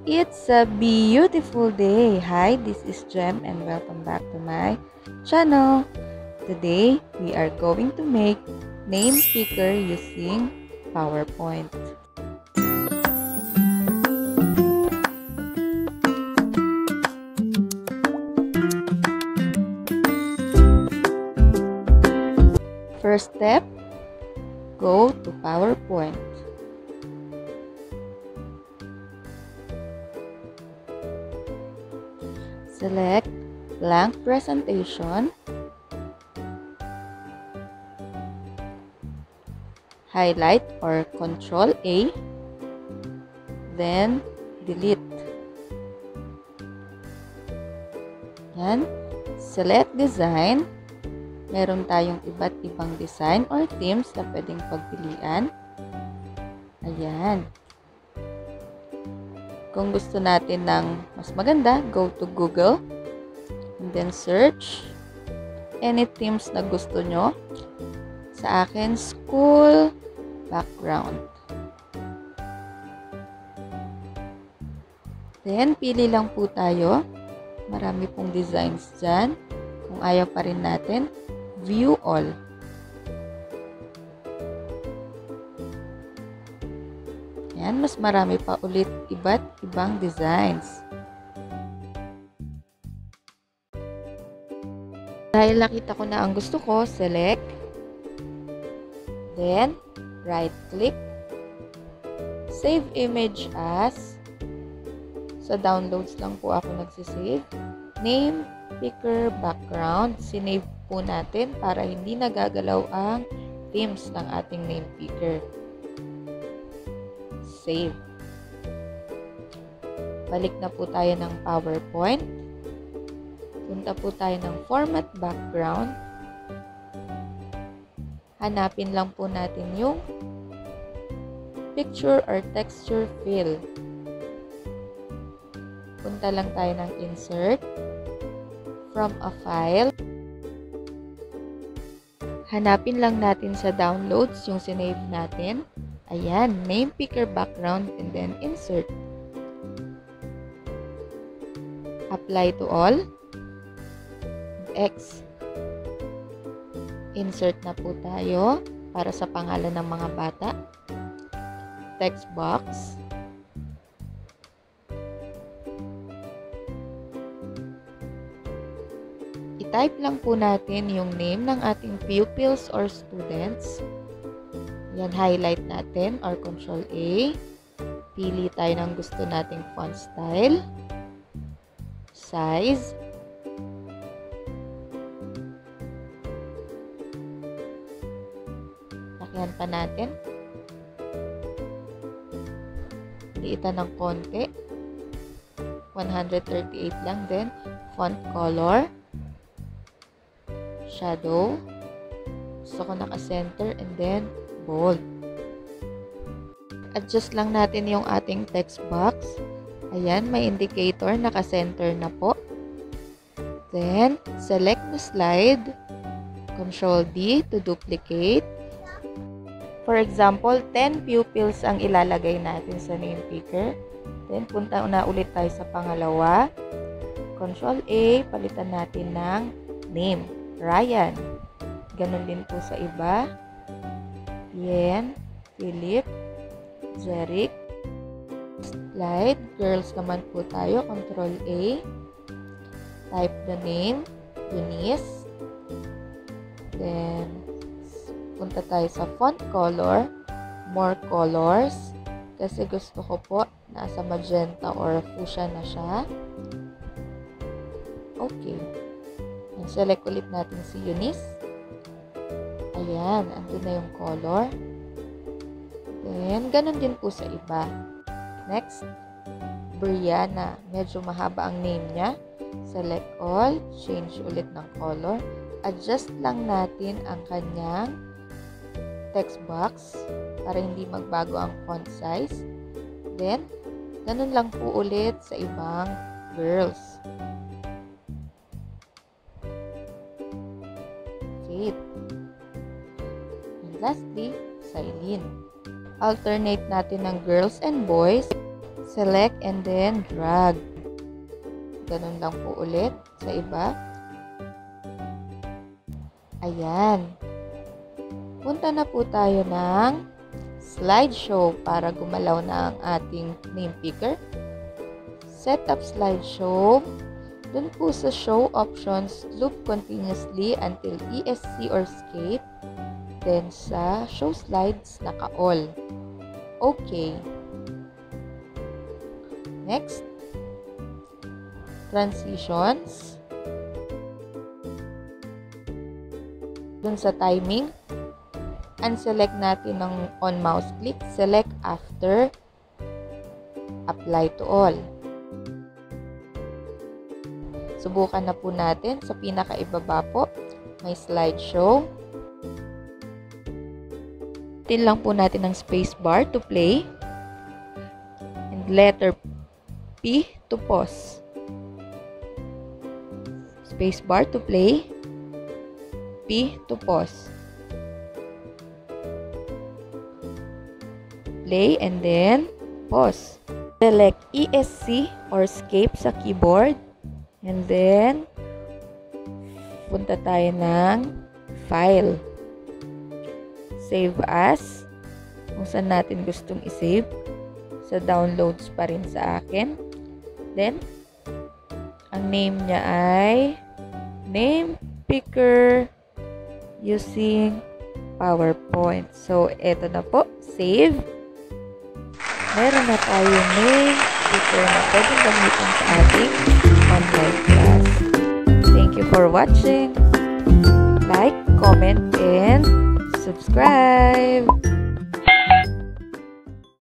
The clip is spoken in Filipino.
It's a beautiful day. Hi, this is Jem and welcome back to my channel. Today, we are going to make name picker using PowerPoint. First step, go to PowerPoint. Select blank presentation. Highlight or Control A. Then, delete. Yan. Select design. Meron tayong iba't ibang design or themes na pwedeng pagpilian. Ayan. Kung gusto natin ng mas maganda, go to Google and then search any themes na gusto nyo. Sa akin, school background. Then, pili lang po tayo. Marami pong designs dyan. Kung ayaw pa rin natin, view all. Yan, mas marami pa ulit iba't ibang designs. Dahil nakita ko na ang gusto ko, select. Then, right-click. Save image as. Sa downloads lang po ako nagsisave. Name picker background. Sinave po natin para hindi nagagalaw ang themes ng ating name picker. Save. Balik na po tayo ng PowerPoint. Punta po tayo ng Format Background. Hanapin lang po natin yung Picture or Texture Fill. Punta lang tayo ng Insert. From a File. Hanapin lang natin sa Downloads yung sinave natin. Ayan, Name Picker Background and then Insert. Apply to all. X. Insert na po tayo para sa pangalan ng mga bata. Text box. I-type lang po natin yung name ng ating pupils or students. Yan, highlight natin or Control A. Pili tayo ng gusto nating font style. Size. Lakyan pa natin. Liitan ng konti. 138 lang din. Font color. Shadow. Gusto ko naka-center and then bold. Adjust lang natin yung ating text box. Ayan, may indicator, naka-center na po. Then, select the slide. Control D to duplicate. For example, 10 pupils ang ilalagay natin sa name picker. Then, punta na ulit tayo sa pangalawa. Control A, palitan natin ng name. Ryan. Ganon din po sa iba. Yen, Philip, Jeric. Slide. Girls naman po tayo. Control A. Type the name. Eunice. Then, punta tayo sa font color. More colors. Kasi gusto ko po nasa magenta or fuchsia na siya. Okay. Select ulit natin si Eunice. Ayan, andun na yung color. Then, ganun din po sa iba. Next, Brianna. Medyo mahaba ang name niya. Select all. Change ulit ng color. Adjust lang natin ang kanyang text box para hindi magbago ang font size. Then, ganun lang po ulit sa ibang girls. And lastly, Silene. Alternate natin ng girls and boys. select and then drag. Ganun lang po ulit sa iba. Ayan. Punta na po tayo ng slideshow para gumalaw na ang ating name picker. Set up slideshow. Dun po sa show options, loop continuously until ESC or escape. Then sa show slides, naka-all. Okay. Next. Transitions. Dun sa timing, unselect natin ng on mouse click, select after, apply to all. Subukan na po natin sa pinakaibaba po, may slideshow. Tin lang po natin ng space bar to play and letter P to pause. Space bar to play, P to pause. Play and then pause. Select ESC or escape sa keyboard and then punta tayo ng file. Save as. Kung saan natin gustong isave. Sa downloads pa rin sa akin. Then, ang name niya ay name picker using PowerPoint. So, eto na po. Save. Meron na tayong name picker na pwedeng gamitin sa ating online class. Thank you for watching. Like, comment, and subscribe.